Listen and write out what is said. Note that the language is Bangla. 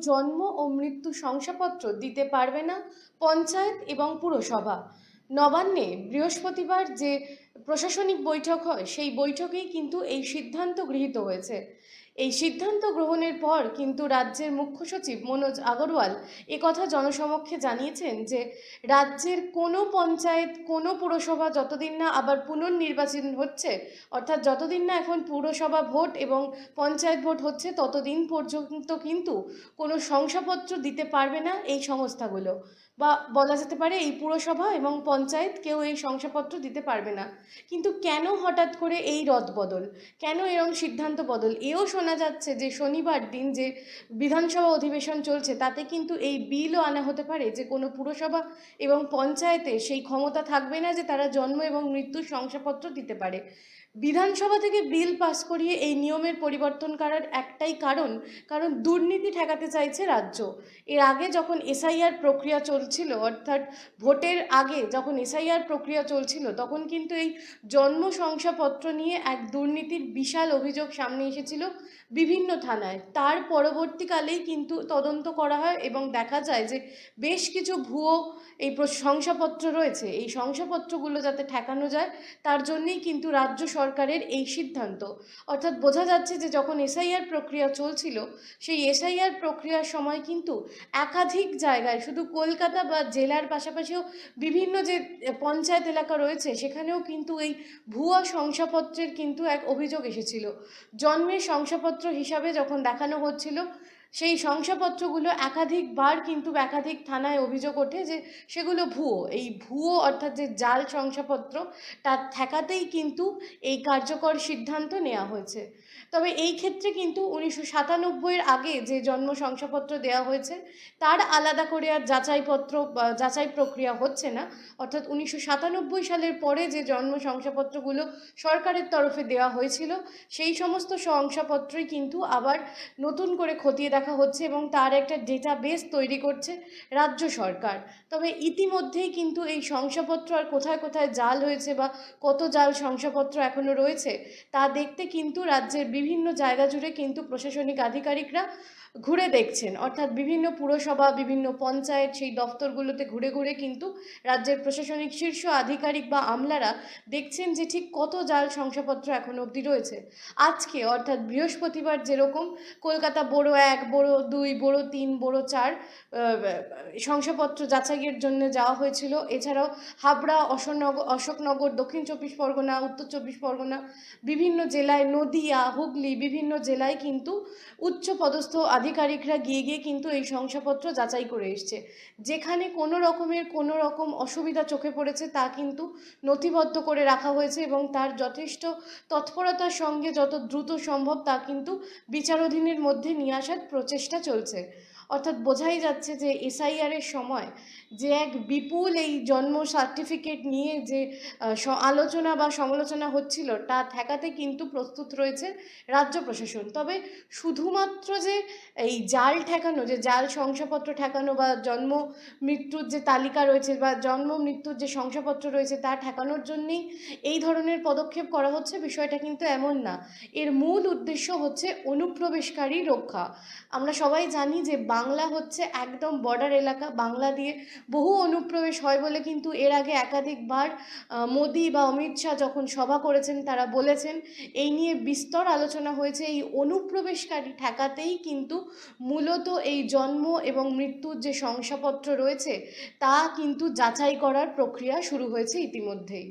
জন্ম ও মৃত্যু শংসাপত্র দিতে পারবে না পঞ্চায়েত এবং পুরসভা। নবান্নে বৃহস্পতিবার যে প্রশাসনিক বৈঠক হয় সেই বৈঠকেই কিন্তু এই সিদ্ধান্ত গৃহীত হয়েছে। এই সিদ্ধান্ত গ্রহণের পর কিন্তু রাজ্যের মুখ্য সচিব মনোজ আগরওয়াল একথা জনসমক্ষে জানিয়েছেন যে রাজ্যের কোনো পঞ্চায়েত কোনো পুরসভা যতদিন না আবার পুনর্নির্বাচন হচ্ছে, অর্থাৎ যতদিন না এখন পুরসভা ভোট এবং পঞ্চায়েত ভোট হচ্ছে ততদিন পর্যন্ত কিন্তু কোনো শংসাপত্র দিতে পারবে না এই সংস্থাগুলো, বা বলা যেতে পারে এই পুরসভা এবং পঞ্চায়েত কেউ এই শংসাপত্র দিতে পারবে না। কিন্তু কেন হঠাৎ করে এই রদবদল, কেন এরকম সিদ্ধান্ত বদল? এও শোনা যাচ্ছে যে শনিবার দিন যে বিধানসভা অধিবেশন চলছে তাতে কিন্তু এই বিলও আনা হতে পারে যে কোনো পুরসভা এবং পঞ্চায়েতে সেই ক্ষমতা থাকবে না যে তারা জন্ম এবং মৃত্যুর শংসাপত্র দিতে পারে। বিধানসভা থেকে বিল পাস করিয়ে এই নিয়মের পরিবর্তন করার একটাই কারণ দুর্নীতি ঠেকাতে চাইছে রাজ্য। এর আগে যখন এসআইআর প্রক্রিয়া চলছিল, অর্থাৎ ভোটের আগে যখন এসআইআর প্রক্রিয়া চলছিল, তখন কিন্তু এই জন্ম শংসাপত্র নিয়ে এক দুর্নীতির বিশাল অভিযোগ সামনে এসেছিল বিভিন্ন থানায়। তার পরবর্তীকালেই কিন্তু তদন্ত করা হয় এবং দেখা যায় যে বেশ কিছু ভুয়ো এই শংসাপত্র রয়েছে। এই শংসাপত্রগুলো যাতে ঠেকানো যায় তার জন্যেই কিন্তু রাজ্য সরকারের এই সিদ্ধান্ত। অর্থাৎ বোঝা যাচ্ছে যে যখন এসআইআর প্রক্রিয়া চলছিল সেই এসআইআর প্রক্রিয়ার সময় কিন্তু একাধিক জায়গায়, শুধু কলকাতা বা জেলার পাশাপাশিও বিভিন্ন যে পঞ্চায়েত এলাকা রয়েছে সেখানেও কিন্তু এই ভুয়া শংসাপত্রের কিন্তু এক অভিযোগ এসেছিল। জন্মের শংসাপত্র হিসাবে যখন দেখানো হচ্ছিল সেই শংসাপত্রগুলো একাধিকবার কিন্তু একাধিক থানায় অভিযোগ ওঠে যে সেগুলো ভুয়ো। এই ভুয়ো অর্থাৎ যে জাল শংসাপত্র তা ঠেকাতেই কিন্তু এই কার্যকর সিদ্ধান্ত নেওয়া হয়েছে। তবে এই ক্ষেত্রে কিন্তু 1997-এর আগে যে জন্ম শংসাপত্র দেওয়া হয়েছে তার আলাদা করে আর যাচাইপত্র বা যাচাই প্রক্রিয়া হচ্ছে না। অর্থাৎ 1997 সালের পরে যে জন্ম শংসাপত্রগুলো সরকারের তরফে দেওয়া হয়েছিল সেই সমস্ত শংসাপত্রই কিন্তু আবার নতুন করে খতিয়ে দেখা হচ্ছে এবং তার একটা ডেটাবেস তৈরি করছে রাজ্য সরকার। তবে ইতিমধ্যেই কিন্তু এই শংসাপত্র আর কোথায় কোথায় জাল হয়েছে বা কত জাল শংসাপত্র এখনও রয়েছে তা দেখতে কিন্তু রাজ্যের বিভিন্ন জায়গা জুড়ে কিন্তু প্রশাসনিক আধিকারিকরা ঘুরে দেখছেন। অর্থাৎ বিভিন্ন পুরসভা, বিভিন্ন পঞ্চায়েত সেই দফতরগুলোতে ঘুরে ঘুরে কিন্তু রাজ্যের প্রশাসনিক শীর্ষ আধিকারিক বা আমলারা দেখছেন যে ঠিক কত জাল শংসাপত্র এখনো অবধি রয়েছে। আজকে অর্থাৎ বৃহস্পতিবার যেরকম কলকাতা বোরো 1, বোরো 2, বোরো 3, বোরো 4 শংসাপত্র যাচাইয়ের জন্য যাওয়া হয়েছিল, এছাড়াও হাবড়া, অশোকনগর, দক্ষিণ চব্বিশ পরগনা, উত্তর চব্বিশ পরগনা, বিভিন্ন জেলায়, নদিয়া, হুগলি, বিভিন্ন জেলায় কিন্তু উচ্চপদস্থ আধিকারিকরা গিয়ে গিয়ে কিন্তু এই শংসাপত্র যাচাই করে এসছে। যেখানে কোনো রকম অসুবিধা চোখে পড়েছে তা কিন্তু নথিবদ্ধ করে রাখা হয়েছে এবং তার যথেষ্ট তৎপরতার সঙ্গে যত দ্রুত সম্ভব তা কিন্তু বিচারাধীনের মধ্যে নিয়ে আসার প্রচেষ্টা চলছে। অর্থাৎ বোঝাই যাচ্ছে যে এসআইআরের সময় যে এক বিপুল এই জন্ম সার্টিফিকেট নিয়ে যে আলোচনা বা সমালোচনা হচ্ছিল তা ঠেকাতে কিন্তু প্রস্তুত রয়েছে রাজ্য প্রশাসন। তবে শুধুমাত্র যে এই জাল ঠেকানো, যে জাল শংসাপত্র ঠেকানো বা জন্ম মৃত্যুর যে তালিকা রয়েছে বা জন্ম মৃত্যুর যে শংসাপত্র রয়েছে তা ঠেকানোর জন্যেই এই ধরনের পদক্ষেপ করা হচ্ছে, বিষয়টা কিন্তু এমন না। এর মূল উদ্দেশ্য হচ্ছে অনুপ্রবেশকারী রক্ষা। আমরা সবাই জানি যে বাংলা হচ্ছে একদম বর্ডার এলাকা, বাংলা দিয়ে বহু অনুপ্রবেশ হয় বলে কিন্তু এর আগে একাধিকবার মোদি বা অমিত শাহ যখন সভা করেছেন তারা বলেছেন। এই নিয়ে বিস্তর আলোচনা হয়েছে। এই অনুপ্রবেশকারী ঠেকাতেই কিন্তু মূলত এই জন্ম এবং মৃত্যুর যে শংসাপত্র রয়েছে তা কিন্তু যাচাই করার প্রক্রিয়া শুরু হয়েছে ইতিমধ্যেই।